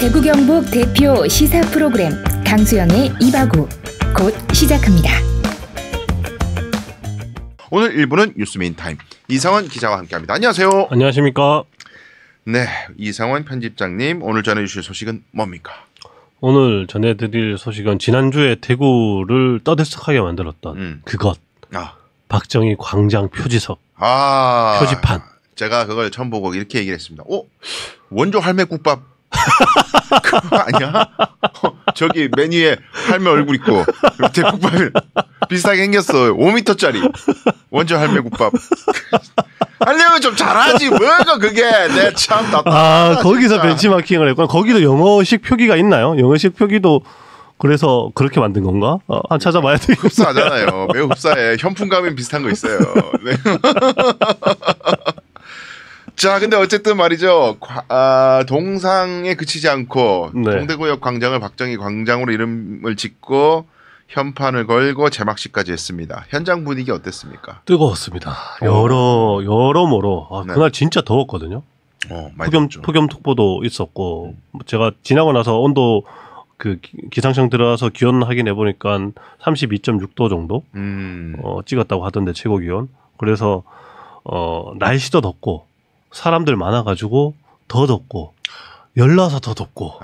대구 경북 대표 시사 프로그램 강수영의 이바구 곧 시작합니다. 오늘 1부는 뉴스메인 타임 이상원 기자와 함께합니다. 안녕하세요. 안녕하십니까. 네, 이상원 편집장님 오늘 전해주실 소식은 뭡니까? 오늘 전해드릴 소식은 지난주에 대구를 떠들썩하게 만들었던 그것. 박정희 광장 표지석. 표지판. 제가 그걸 처음 보고 이렇게 얘기를 했습니다. 원조 할매국밥 그거 아니야? 저기 메뉴에 할매 얼굴 있고 밑에 국밥을 비슷하게 생겼어. 5m짜리 원조 할매국밥. 하려면 좀 잘하지 뭐가 그게. 내 참 답답하다. 거기서 진짜. 벤치마킹을 했구나. 거기도 영어식 표기가 있나요? 영어식 표기도 그래서 그렇게 만든 건가? 한 찾아봐야 돼. 흡사하잖아요. 매우 흡사해. 현풍감이 비슷한 거 있어요. 네. 자, 근데 어쨌든 말이죠. 동상에 그치지 않고 동대구역 광장을 박정희 광장으로 이름을 짓고 현판을 걸고 제막식까지 했습니다. 현장 분위기 어땠습니까? 뜨거웠습니다. 여러모로 그날 진짜 더웠거든요. 폭염특보도 있었고 제가 지나고 나서 온도 그 기상청 들어가서 기온 확인해 보니까 32.6도 정도 찍었다고 하던데 최고 기온. 그래서 날씨도 덥고 사람들 많아가지고 더 덥고 열나서 더 덥고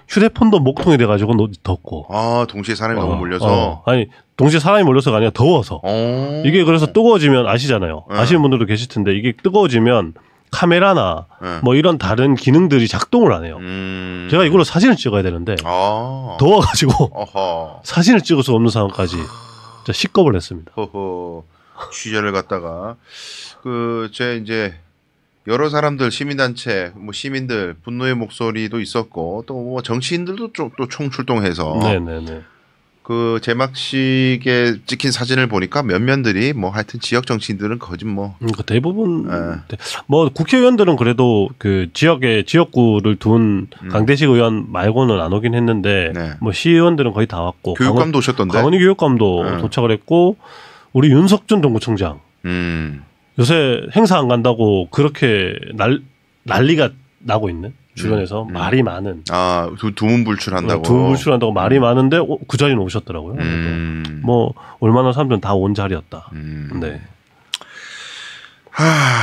휴대폰도 목통이 돼가지고 덥고. 동시에 사람이 너무 몰려서. 동시에 사람이 몰려서가 아니라 더워서. 이게 그래서 뜨거워지면 아시잖아요. 아시는 분들도 계실 텐데 이게 뜨거워지면 카메라나 뭐 이런 다른 기능들이 작동을 안 해요. 제가 이걸로 사진을 찍어야 되는데 더워가지고 사진을 찍을 수 없는 상황까지 진짜 식겁을 했습니다. 취재를 갔다가 제 이제 여러 사람들 시민단체 뭐 시민들 분노의 목소리도 있었고 또 뭐 정치인들도 또 총출동해서 네네네. 그 제막식에 찍힌 사진을 보니까 몇몇들이 뭐 하여튼 지역 정치인들은 거짓 대부분 뭐 국회의원들은 그래도 그 지역구를 둔 강대식 의원 말고는 안 오긴 했는데 뭐 시의원들은 거의 다 왔고 교육감도 오셨던데 강원희 교육감도 도착을 했고 우리 윤석준 정부청장 요새 행사 안 간다고 그렇게 난리가 나고 있는 주변에서 말이 많은 두문불출한다고 두문불출한다고 말이 많은데 그 자리는 오셨더라고요. 뭐 얼마나 사람들은 다 온 자리였다. 네.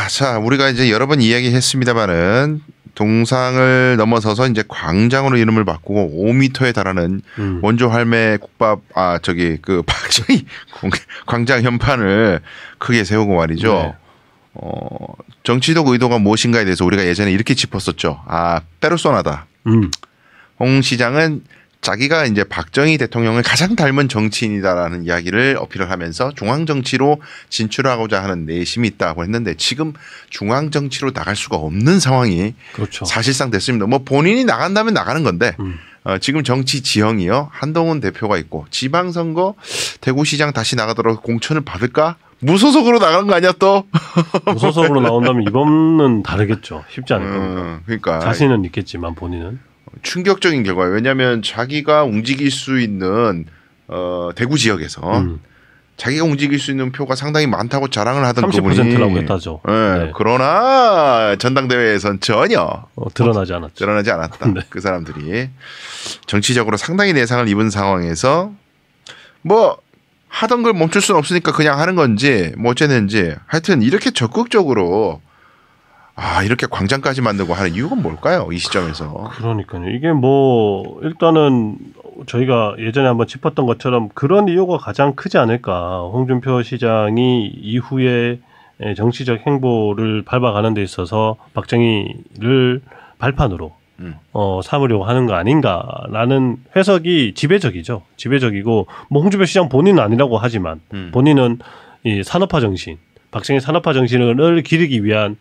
자 우리가 이제 여러 번 이야기했습니다만은 동상을 넘어서서 이제 광장으로 이름을 바꾸고 5m에 달하는 원조 할매 국밥 그 박정희 광장 현판을 크게 세우고 말이죠. 네. 정치적 의도가 무엇인가에 대해서 우리가 예전에 이렇게 짚었었죠. 페르소나다. 홍 시장은 자기가 이제 박정희 대통령을 가장 닮은 정치인이다라는 이야기를 어필을 하면서 중앙 정치로 진출하고자 하는 내심이 있다고 했는데 지금 중앙 정치로 나갈 수가 없는 상황이 사실상 됐습니다. 뭐 본인이 나간다면 나가는 건데 지금 정치 지형이요. 한동훈 대표가 있고 지방선거 대구시장 다시 나가도록 공천을 받을까? 무소속으로 나가는 거 아니야 또? 무소속으로 나온다면 이번은 다르겠죠. 쉽지 않을 겁니다. 그러니까 자신은 있겠지만 본인은. 충격적인 결과예요. 왜냐하면 자기가 움직일 수 있는 대구 지역에서 자기가 움직일 수 있는 표가 상당히 많다고 자랑을 하던 30%라고 했다죠. 네. 그러나 전당대회에선 전혀 드러나지 않았다. 네. 그 사람들이 정치적으로 상당히 내상을 입은 상황에서 뭐 하던 걸 멈출 수는 없으니까 그냥 하는 건지 뭐 어쨌는지 하여튼 이렇게 적극적으로 이렇게 광장까지 만들고 하는 이유가 뭘까요? 이 시점에서. 그러니까요. 이게 뭐 일단은 저희가 예전에 한번 짚었던 것처럼 그런 이유가 가장 크지 않을까. 홍준표 시장이 이후에 정치적 행보를 밟아가는 데 있어서 박정희를 발판으로 삼으려고 하는 거 아닌가라는 해석이 지배적이죠. 지배적이고 뭐 홍준표 시장 본인은 아니라고 하지만 본인은 이 산업화 정신, 박정희 산업화 정신을 기르기 위한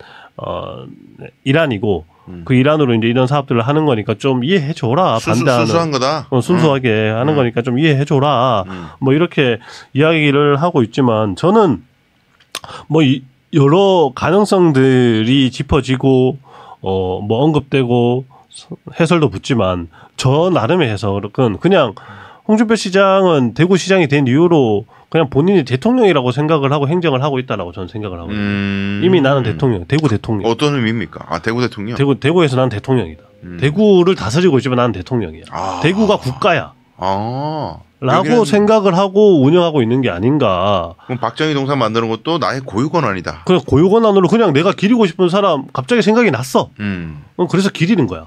일환이고 그 일환으로 이제 이런 사업들을 하는 거니까 좀 이해해 줘라. 반대하는 순수한 거다. 순수하게 하는 거니까 좀 이해해 줘라. 뭐 이렇게 이야기를 하고 있지만 저는 뭐 여러 가능성들이 짚어지고 뭐 언급되고 해설도 붙지만 저 나름의 해석은 그냥 홍준표 시장은 대구 시장이 된 이후로 그냥 본인이 대통령이라고 생각을 하고 행정을 하고 있다라고 저는 생각을 하거든요. 이미 나는 대통령, 대구 대통령. 어떤 의미입니까? 대구 대통령? 대구에서 나는 대통령이다. 대구를 다스리고 있지만 나는 대통령이야. 대구가 국가야. 라고 생각을 하고 운영하고 있는 게 아닌가. 그럼 박정희 동산 만드는 것도 나의 고유 권한이다. 그냥 고유 권한으로 그냥 내가 기리고 싶은 사람 갑자기 생각이 났어. 그래서 기리는 거야.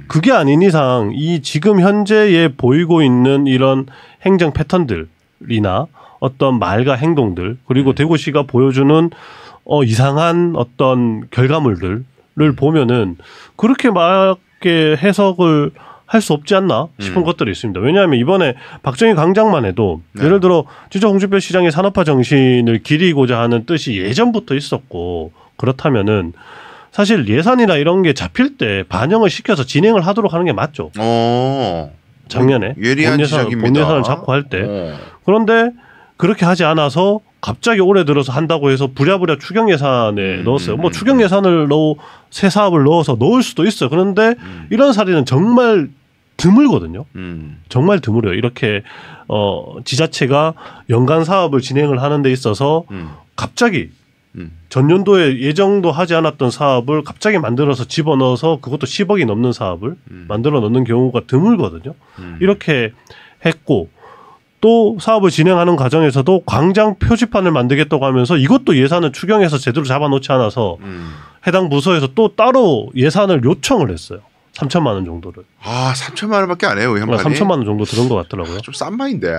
그게 아닌 이상 이 지금 현재에 보이고 있는 이런 행정 패턴들이나 어떤 말과 행동들 그리고 대구시가 보여주는 이상한 어떤 결과물들을 보면은 그렇게 맞게 해석을 할 수 없지 않나 싶은 것들이 있습니다. 왜냐하면 이번에 박정희 광장만 해도 예를 들어 진짜 홍준표 시장의 산업화 정신을 기리고자 하는 뜻이 예전부터 있었고 그렇다면은 사실 예산이나 이런 게 잡힐 때 반영을 시켜서 진행을 하도록 하는 게 맞죠. 작년에 예리한 지적입니다. 본 예산을 잡고 할 때. 그런데 그렇게 하지 않아서 갑자기 올해 들어서 한다고 해서 부랴부랴 추경 예산에 넣었어요. 뭐 추경 예산을 새 사업을 넣어서 넣을 수도 있어요. 그런데 이런 사례는 정말 드물거든요. 정말 드물어요. 이렇게 지자체가 연간 사업을 진행을 하는 데 있어서 갑자기 전년도에 예정도 하지 않았던 사업을 갑자기 만들어서 집어넣어서 그것도 10억이 넘는 사업을 만들어 넣는 경우가 드물거든요. 이렇게 했고 또 사업을 진행하는 과정에서도 광장 표지판을 만들겠다고 하면서 이것도 예산을 추경해서 제대로 잡아놓지 않아서 해당 부서에서 또 따로 예산을 요청을 했어요. 3천만 원 정도를. 3천만 원밖에 안 해요, 현판이. 3천만 원 정도 들은 것 같더라고요. 좀 싼 마인데.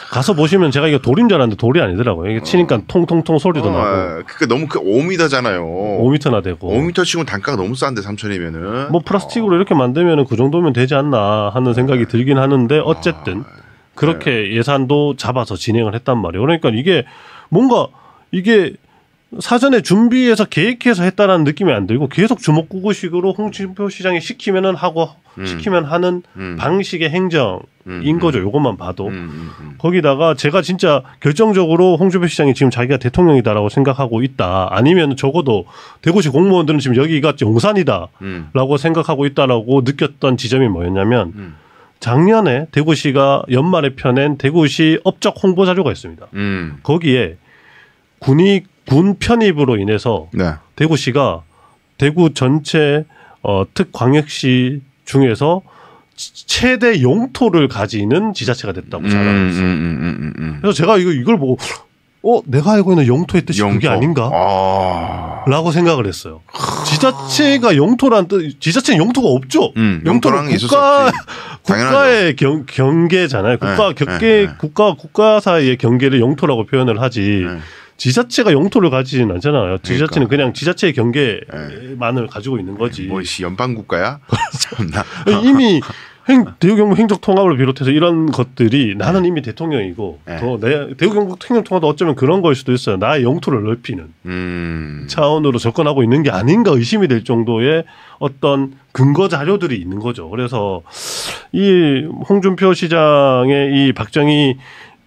가서 보시면 제가 이거 돌인 줄 알았는데 돌이 아니더라고요. 이게 치니까 통통통 소리도 나고. 그러니까 너무 5m잖아요. 5m나 되고. 5m 치고는 단가가 너무 싼데 3천이면은. 뭐 플라스틱으로 이렇게 만들면은 그 정도면 되지 않나 하는 생각이 들긴 하는데 어쨌든 그렇게 예산도 잡아서 진행을 했단 말이에요. 그러니까 이게 뭔가 이게 사전에 준비해서 계획해서 했다라는 느낌이 안 들고 계속 주먹구구식으로 홍준표 시장이 시키면은 하고 시키면 하는 방식의 행정인 거죠. 요것만 봐도. 거기다가 제가 진짜 결정적으로 홍준표 시장이 지금 자기가 대통령이다라고 생각하고 있다. 아니면 적어도 대구시 공무원들은 지금 여기가 용산이다라고 생각하고 있다라고 느꼈던 지점이 뭐였냐면 작년에 대구시가 연말에 펴낸 대구시 업적 홍보 자료가 있습니다. 거기에 군 편입으로 인해서 대구시가 대구 전체 특광역시 중에서 최대 영토를 가지는 지자체가 됐다고 자랑을 했어요. 그래서 제가 이걸 보고 내가 알고 있는 영토의 뜻이 그게 아닌가? 라고 생각을 했어요. 지자체가 영토란 뜻, 지자체는 영토가 없죠. 영토는 국가의 경계잖아요. 국가 사이의 경계를 영토라고 표현을 하지. 지자체가 영토를 가지진 않잖아요. 지자체는 그냥 지자체의 경계만을 가지고 있는 거지. 뭐시 연방국가야? 이미 대구경북 행정통합을 비롯해서 이런 것들이 나는 이미 대통령이고 내 대구경북 행정통합도 어쩌면 그런 걸 수도 있어요. 나의 영토를 넓히는 차원으로 접근하고 있는 게 아닌가 의심이 될 정도의 어떤 근거 자료들이 있는 거죠. 그래서 이 홍준표 시장의 이 박정희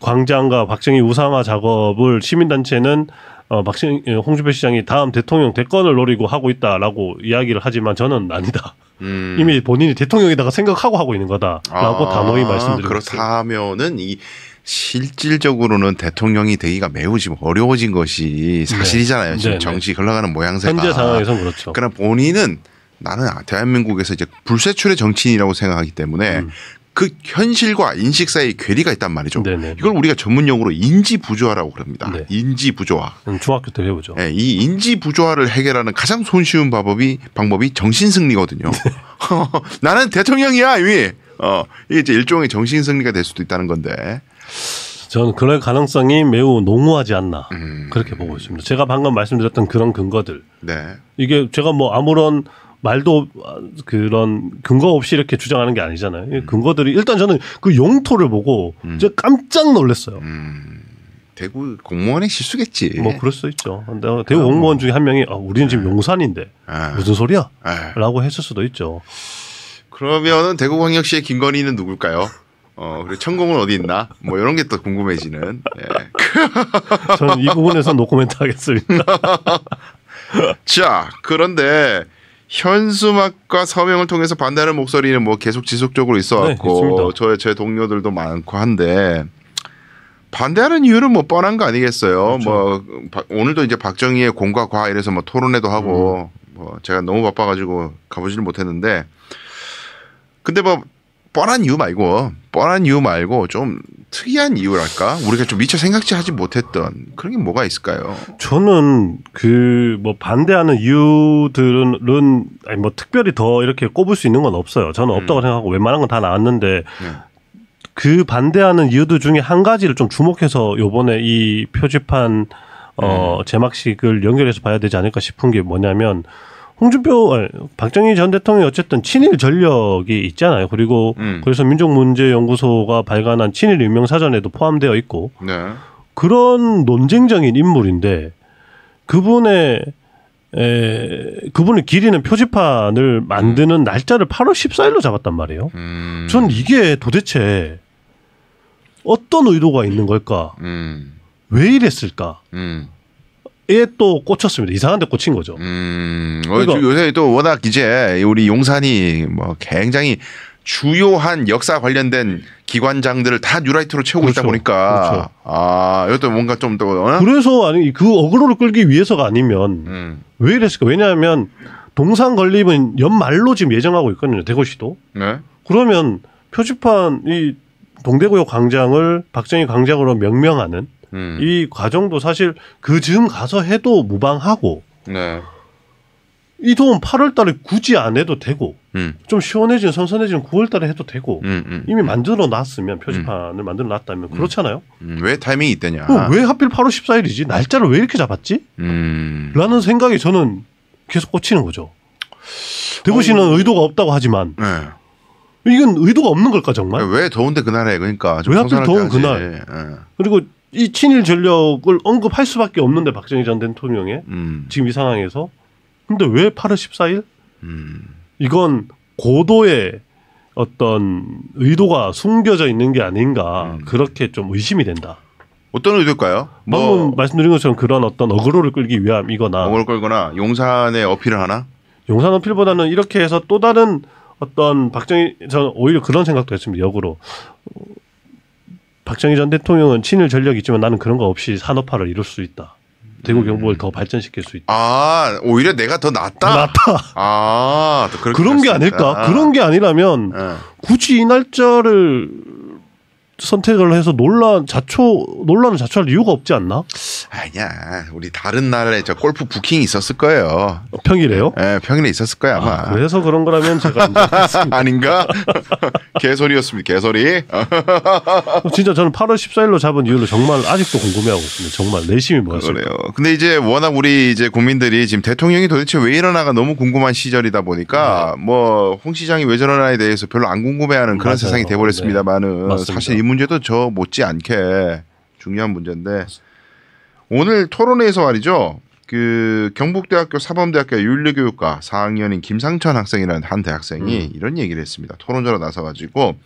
광장과 박정희 우상화 작업을 시민단체는 홍준표 시장이 다음 대통령 대권을 노리고 하고 있다라고 이야기를 하지만 저는 아니다. 이미 본인이 대통령에다가 생각하고 하고 있는 거다라고 단호히 말씀드리고 있습니다. 그렇다면은 이 실질적으로는 대통령이 되기가 매우 지금 어려워진 것이 사실이잖아요. 지금 정치 흘러가는 모양새가. 현재 상황에서는 그렇죠. 그러나 본인은 나는 대한민국에서 이제 불세출의 정치인이라고 생각하기 때문에 그 현실과 인식 사이에 괴리가 있단 말이죠. 네네. 이걸 우리가 전문용어로 인지부조화라고 그럽니다. 네. 인지부조화. 중학교 때 배우죠. 네, 이 인지부조화를 해결하는 가장 손쉬운 방법이 정신승리거든요. 나는 대통령이야 이미. 이게 이제 일종의 정신승리가 될 수도 있다는 건데. 저는 그럴 가능성이 매우 농후하지 않나 그렇게 보고 있습니다. 제가 방금 말씀드렸던 그런 근거들. 네. 이게 제가 뭐 아무런 말도 그런 근거 없이 이렇게 주장하는 게 아니잖아요. 근거들이 일단 저는 그 용토를 보고 진짜 깜짝 놀랐어요. 대구 공무원의 실수겠지. 뭐 그럴 수 있죠. 근데 대구 공무원 중에 한 명이 우리는 지금 용산인데 무슨 소리야? 라고 했을 수도 있죠. 그러면은 대구광역시의 김건희는 누굴까요? 그리고 천공은 어디 있나? 뭐 이런 게 또 궁금해지는. 네. 저는 이 부분에서 노코멘트 하겠습니다. 자, 그런데 현수막과 서명을 통해서 반대하는 목소리는 뭐 계속 지속적으로 있어왔고 제 동료들도 많고 한데 반대하는 이유는 뭐 뻔한 거 아니겠어요. 그렇죠. 뭐 오늘도 이제 박정희의 공과 과 이래서 뭐 토론회도 하고 뭐 제가 너무 바빠가지고 가보지를 못했는데 근데 뭐 뻔한 이유 말고 좀 특이한 이유랄까 우리가 좀 미처 생각지 하지 못했던 그런 게 뭐가 있을까요? 저는 그 뭐 반대하는 이유들은 아니 뭐 특별히 더 이렇게 꼽을 수 있는 건 없어요. 저는 없다고 생각하고 웬만한 건 다 나왔는데 그 반대하는 이유들 중에 한 가지를 좀 주목해서 요번에 이 표지판 제막식을 연결해서 봐야 되지 않을까 싶은 게 뭐냐면 박정희 전 대통령이 어쨌든 친일 전력이 있잖아요. 그리고 그래서 민족문제연구소가 발간한 친일 유명사전에도 포함되어 있고 그런 논쟁적인 인물인데 그분을 기리는 표지판을 만드는 날짜를 8월 14일로 잡았단 말이에요. 전 이게 도대체 어떤 의도가 있는 걸까? 왜 이랬을까? 에 또 꽂혔습니다. 이상한 데 꽂힌 거죠. 그러니까 요새 또 워낙 이제 우리 용산이 뭐 굉장히 주요한 역사 관련된 기관장들을 다 뉴라이트로 채우고 있다 보니까 이것도 뭔가 좀 더 그래서 아니 그 어그로를 끌기 위해서가 아니면 왜 이랬을까? 왜냐하면 동상 건립은 연말로 지금 예정하고 있거든요. 대구시도. 네. 그러면 표지판 이 동대구역 광장을 박정희 광장으로 명명하는 이 과정도 사실 그 즈음 가서 해도 무방하고 이 도움 8월 달에 굳이 안 해도 되고 좀 시원해진 선선해진 9월 달에 해도 되고 이미 만들어 놨으면 표지판을 만들어 놨다면 그렇잖아요. 왜 타이밍이 있더냐. 왜 하필 8월 14일이지? 날짜를 왜 이렇게 잡았지? 라는 생각이 저는 계속 꽂히는 거죠. 대구시는 의도가 없다고 하지만 이건 의도가 없는 걸까 정말? 왜 더운데 그날에 그러니까 왜 하필 더운 그날? 그리고 이 친일 전력을 언급할 수밖에 없는데 박정희 전 대통령의 지금 이 상황에서 근데 왜 8월 14일? 이건 고도의 어떤 의도가 숨겨져 있는 게 아닌가 그렇게 좀 의심이 된다. 어떤 의도일까요? 방금 말씀드린 것처럼 그런 어떤 어그로를 끌기 위함이거나 어그로 끌거나 용산에 어필을 하나? 용산 어필보다는 이렇게 해서 또 다른 어떤 박정희 저는 오히려 그런 생각도 했습니다. 역으로 박정희 전 대통령은 친일 전력이 있지만 나는 그런 거 없이 산업화를 이룰 수 있다. 대구 경북을 더 발전시킬 수 있다. 아 오히려 내가 더 낫다. 아 또 그런 게 아닐까? 그런 게 아니라면 굳이 이 날짜를 선택을 해서 논란을 자초할 이유가 없지 않나? 아니야. 우리 다른 날에 저 골프 부킹이 있었을 거예요. 평일에요? 네, 평일에 있었을 거야 아마. 그래서 그런 거라면 제가 아닌가? 개소리였습니다. 개소리. 진짜 저는 8월 14일로 잡은 이유를 정말 아직도 궁금해하고 있습니다. 정말 내심이 뭐였을까? 그래요. 근데 이제 워낙 우리 이제 국민들이 지금 대통령이 도대체 왜 이러나가 너무 궁금한 시절이다 보니까 뭐 홍 시장이 왜 저러나에 대해서 별로 안 궁금해하는 그런 세상이 돼버렸습니다만은 사실 이 문제도 저 못지않게 중요한 문제인데 오늘 토론회에서 말이죠. 그 경북대학교 사범대학교 윤리교육과 4학년인 김상천 학생이라는 한 대학생이 이런 얘기를 했습니다. 토론자로 나서가지고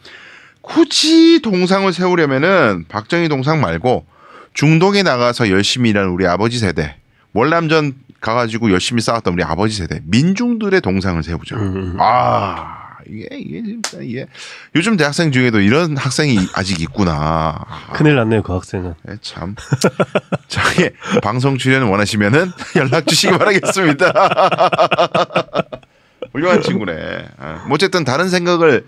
굳이 동상을 세우려면은 박정희 동상 말고 중동에 나가서 열심히 일하는 우리 아버지 세대, 월남전 가가지고 열심히 싸웠던 우리 아버지 세대, 민중들의 동상을 세우자. 이게 요즘 대학생 중에도 이런 학생이 아직 있구나. 큰일 났네요, 그 학생은. 네, 참. 저희 방송 출연 원하시면은 연락 주시기 바라겠습니다. 훌륭한 친구네. 뭐 어쨌든 다른 생각을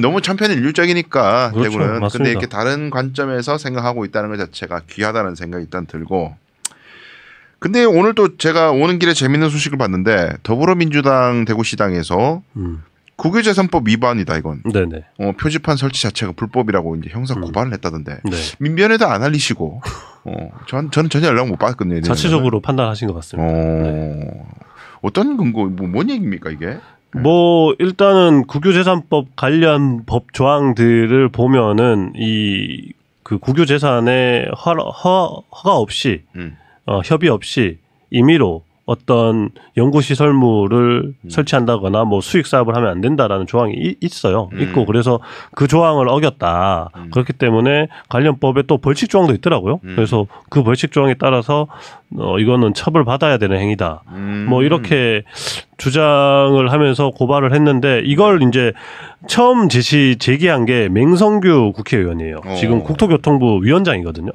너무 천편일률적이니까 그렇죠, 대구는. 맞습니다. 근데 이렇게 다른 관점에서 생각하고 있다는 것 자체가 귀하다는 생각이 일단 들고. 근데 오늘 또 제가 오는 길에 재밌는 소식을 봤는데 더불어민주당 대구시당에서 국유재산법 위반이다 이건. 네네. 표지판 설치 자체가 불법이라고 이제 형사 고발을 했다던데. 네. 민변에도 안 알리시고. 저는 전혀 연락 못 받았거든요. 자체적으로 판단하신 것 같습니다. 네. 어떤 근거, 뭔 얘기입니까 이게? 뭐 일단은 국유재산법 관련 법 조항들을 보면은 이 그 국유재산에 허가 없이 협의 없이 임의로 어떤 연구시설물을 설치한다거나 뭐 수익 사업을 하면 안 된다라는 조항이 있어요. 있고 그래서 그 조항을 어겼다. 그렇기 때문에 관련 법에 또 벌칙 조항도 있더라고요. 그래서 그 벌칙 조항에 따라서 이거는 처벌받아야 되는 행위다. 뭐 이렇게 주장을 하면서 고발을 했는데 이걸 이제 처음 제기한 게 맹성규 국회의원이에요. 지금 국토교통부 위원장이거든요.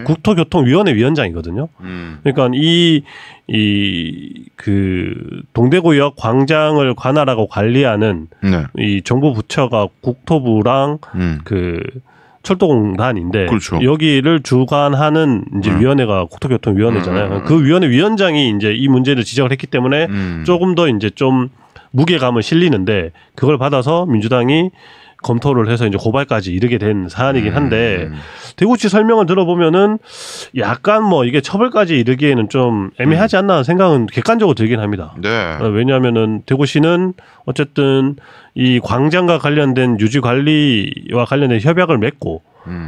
국토교통위원회 위원장이거든요. 그러니까 그 동대구역 광장을 관할하고 관리하는 이 정부 부처가 국토부랑 그 철도공단인데 그렇죠. 여기를 주관하는 이제 위원회가 국토교통위원회잖아요. 그 위원회 위원장이 이제 이 문제를 지적을 했기 때문에 조금 더 이제 좀 무게감을 실리는데 그걸 받아서 민주당이 검토를 해서 이제 고발까지 이르게 된 사안이긴 한데 대구시 설명을 들어보면은 약간 뭐 이게 처벌까지 이르기에는 좀 애매하지 않나 하는 생각은 객관적으로 들긴 합니다. 네. 왜냐하면은 대구시는 어쨌든 이 광장과 관련된 유지 관리와 관련된 협약을 맺고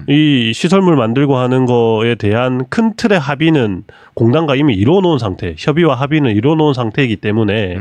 이 시설물 만들고 하는 거에 대한 큰 틀의 합의는 공단과 이미 이루어놓은 상태, 협의와 합의는 이루어놓은 상태이기 때문에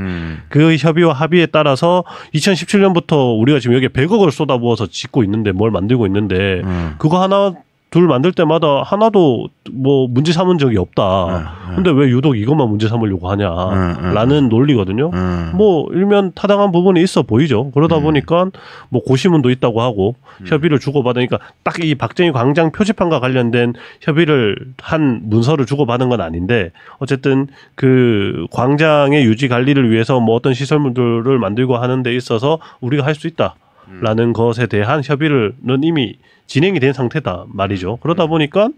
그 협의와 합의에 따라서 2017년부터 우리가 지금 여기에 100억을 쏟아부어서 짓고 있는데 뭘 만들고 있는데 그거 하나 둘 만들 때마다 하나도 뭐 문제 삼은 적이 없다. 근데 왜 유독 이것만 문제 삼으려고 하냐라는 논리거든요. 뭐 일면 타당한 부분이 있어 보이죠. 그러다 보니까 뭐 고시문도 있다고 하고 협의를 주고받으니까 딱 이 박정희 광장 표지판과 관련된 협의를 한 문서를 주고받은 건 아닌데 어쨌든 그 광장의 유지 관리를 위해서 뭐 어떤 시설물들을 만들고 하는 데 있어서 우리가 할 수 있다라는 것에 대한 협의는 이미 진행이 된 상태다 말이죠. 그러다 보니까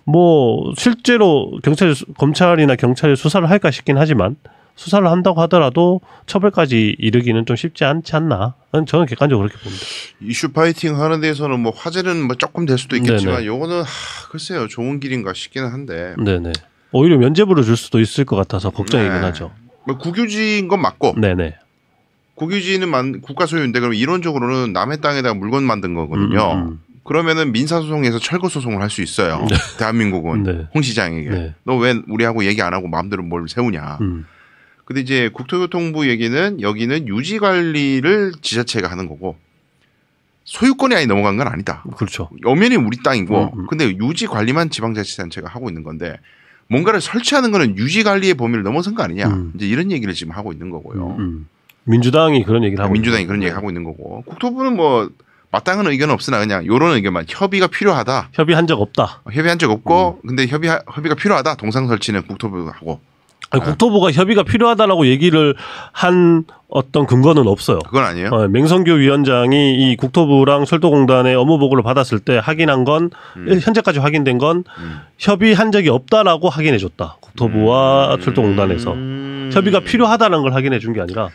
뭐 실제로 검찰이나 경찰이 수사를 할까 싶긴 하지만 수사를 한다고 하더라도 처벌까지 이르기는 좀 쉽지 않지 않나. 저는 객관적으로 그렇게 봅니다. 이슈 파이팅 하는 데서는 뭐 화제는 뭐 조금 될 수도 있겠지만 요거는 글쎄요 좋은 길인가 싶기는 한데. 네네. 오히려 면죄부를 줄 수도 있을 것 같아서 걱정이긴 하죠. 뭐 국유지인 건 맞고. 네네. 국유지는 국가 소유인데 그럼 이론적으로는 남의 땅에다가 물건 만든 거거든요. 그러면은 민사소송에서 철거소송을 할 수 있어요. 네. 대한민국은 홍 시장에게. 너 왜 우리하고 얘기 안 하고 마음대로 뭘 세우냐. 근데 이제 국토교통부 얘기는 여기는 유지관리를 지자체가 하는 거고 소유권이 아예 넘어간 건 아니다. 그렇죠. 엄연히 우리 땅이고 근데 유지관리만 지방자치단체가 하고 있는 건데 뭔가를 설치하는 거는 유지관리의 범위를 넘어선 거 아니냐. 이제 이런 얘기를 지금 하고 있는 거고요. 민주당이 그런 얘기를 하고 민주당이 그런 얘기 하고 있는 거고 국토부는 뭐 마땅한 의견은 없으나 그냥 이런 의견만 협의가 필요하다. 협의한 적 없다. 협의한 적 없고 근데 협의가 필요하다. 동상 설치는 국토부하고. 아니, 국토부가 협의가 필요하다라고 얘기를 한 어떤 근거는 없어요. 그건 아니에요. 맹성규 위원장이 이 국토부랑 철도공단의 업무 보고를 받았을 때 확인한 건 현재까지 확인된 건 협의한 적이 없다라고 확인해 줬다. 국토부와 철도공단에서 협의가 필요하다는 걸 확인해 준 게 아니라.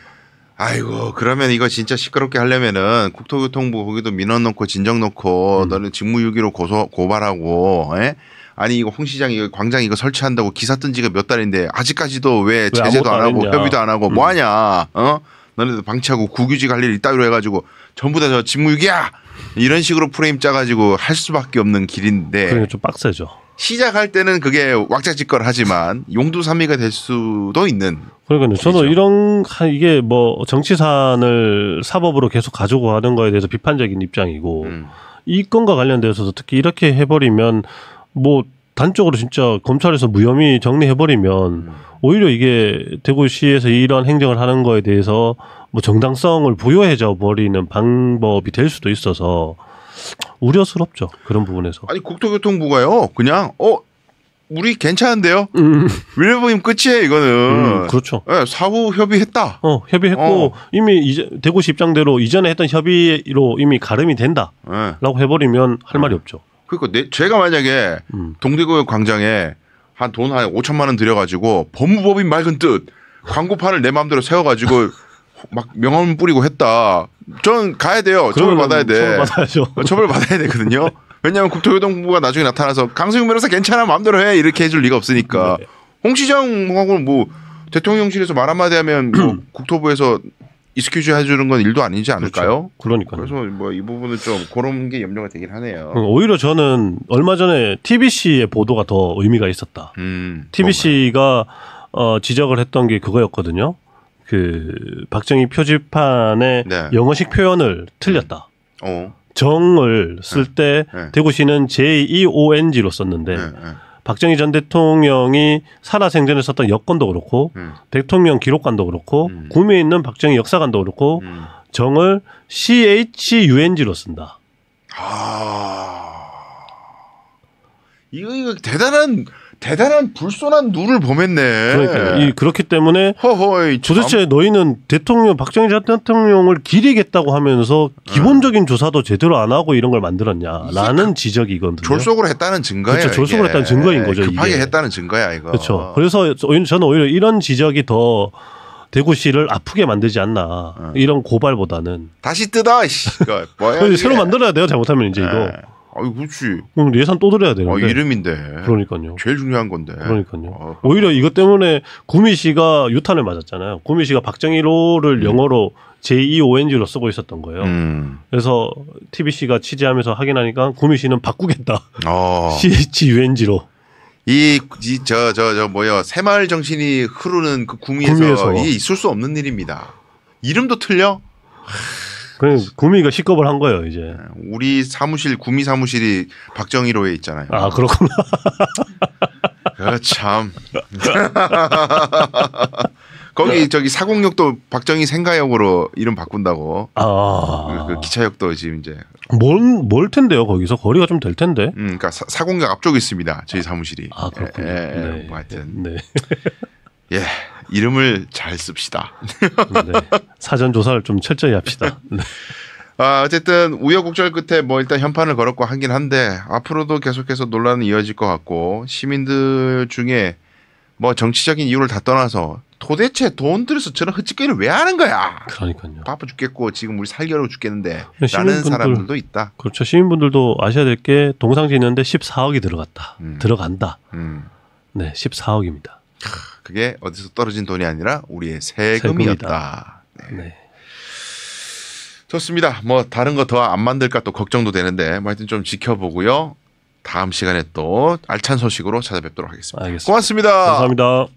아이고 그러면 이거 진짜 시끄럽게 하려면은 국토교통부 거기도 민원 넣고 진정 넣고 너는 직무유기로 고발하고 아니 이거 홍 시장 이거 광장 이거 설치한다고 기사 뜬 지가 몇 달인데 아직까지도 왜 제재도 안 하고 협의도 안 하고 뭐 하냐 너네들 방치하고 국유지 관리를 이따위로 해가지고 전부 다 저 직무유기야 이런 식으로 프레임 짜가지고 할 수밖에 없는 길인데 그게 좀 빡세죠. 시작할 때는 그게 왁자지껄 하지만 용두삼미가 될 수도 있는. 그러니까요. 저는 이게 뭐 정치산을 사법으로 계속 가지고 가는 거에 대해서 비판적인 입장이고 이 건과 관련돼서도 특히 이렇게 해버리면 뭐 단적으로 진짜 검찰에서 무혐의 정리해버리면 오히려 이게 대구시에서 이런 행정을 하는 거에 대해서 뭐 정당성을 부여해져 버리는 방법이 될 수도 있어서 우려스럽죠. 그런 부분에서. 아니 국토교통부가요. 그냥 우리 괜찮은데요. 밀려보면 끝이에요. 이거는. 그렇죠. 네, 사후 협의했다. 협의했고 이미 대구시 입장대로 이전에 했던 협의로 이미 가름이 된다라고 해버리면 할 말이 없죠. 그러니까 제가 만약에 동대구역 광장에 한 돈 한 5천만 원 들여가지고 법무법인 맑은 뜻 광고판을 내 마음대로 세워가지고 막 명함 뿌리고 했다. 저는 가야 돼요. 처벌 받아야 돼. 처벌 받아야죠. 처벌 받아야 되거든요. 왜냐하면 국토교통부가 나중에 나타나서 강승윤 변호사 괜찮아 마음대로 해 이렇게 해줄 리가 없으니까. 네. 홍 시장하고는 뭐 대통령실에서 말 한마디 하면 뭐 국토부에서 이스큐즈 해주는 건 일도 아니지 않을까요? 그렇죠. 그러니까요. 그래서 뭐 이 부분은 좀 그런 게 염려가 되긴 하네요. 오히려 저는 얼마 전에 TBC의 보도가 더 의미가 있었다. TBC가 지적을 했던 게 그거였거든요. 그 박정희 표지판의 네. 영어식 표현을 틀렸다. 정을 쓸 때 대구시는 JEONG로 썼는데 박정희 전 대통령이 살아생전에 썼던 여권도 그렇고 대통령 기록관도 그렇고 구미에 있는 박정희 역사관도 그렇고 정을 CHUNG로 쓴다. 이거 대단한 불손한 누를 범했네. 그러니까 그렇기 때문에 허허이, 도대체 너희는 박정희 전 대통령을 기리겠다고 하면서 기본적인 조사도 제대로 안 하고 이런 걸 만들었냐라는 지적이거든요. 졸속으로 했다는 증거예요. 그렇죠. 졸속으로 했다는 증거인 거죠. 급하게 이게. 했다는 증거야 이거. 그렇죠. 그래서 저는 오히려 이런 지적이 더 대구시를 아프게 만들지 않나. 이런 고발보다는. 다시 뜯어. 뭐야, 새로 만들어야 돼요. 잘못하면 이제 이거. 그렇지. 그럼 예산 또 들여야 되는데. 이름인데. 그러니까요. 제일 중요한 건데. 그러니까요. 오히려 이것 때문에 구미시가 유탄을 맞았잖아요. 구미시가 박정희로를 영어로 JEONG로 쓰고 있었던 거예요. 그래서 TBC가 취재하면서 확인하니까 구미시는 바꾸겠다. CHUNG로. 새마을 정신이 흐르는 그 구미에서 이게 있을 수 없는 일입니다. 이름도 틀려? 그냥 구미가 식겁을 한 거예요, 이제. 우리 사무실, 구미 사무실이 박정희로에 있잖아요. 아, 그렇구나. 참. 거기 사공역도 박정희 생가역으로 이름 바꾼다고. 그 기차역도 지금 이제. 멀 텐데요, 거기서 거리가 좀 될 텐데. 그러니까 사공역 앞쪽에 있습니다, 저희 사무실이. 그렇군요. 네. 뭐 하여튼. 네. 예, 이름을 잘 씁시다. 네. 사전 조사를 좀 철저히 합시다. 네. 어쨌든 우여곡절 끝에 일단 현판을 걸었고 하긴 한데 앞으로도 계속해서 논란은 이어질 것 같고 시민들 중에 정치적인 이유를 다 떠나서 도대체 돈 들여서 저런 헛짓거리를 왜 하는 거야? 그러니까요. 바빠 죽겠고 지금 우리 살기 어려워 죽겠는데 시민분들, 라는 사람들도 있다. 그렇죠. 시민분들도 아셔야 될 게 동상 짓는데 14억이 들어갔다. 들어간다. 네, 14억입니다. 그게 어디서 떨어진 돈이 아니라 우리의 세금이었다. 네. 좋습니다. 다른 거 더 안 만들까 또 걱정도 되는데 하여튼 좀 지켜보고요. 다음 시간에 또 알찬 소식으로 찾아뵙도록 하겠습니다. 알겠습니다. 고맙습니다. 감사합니다.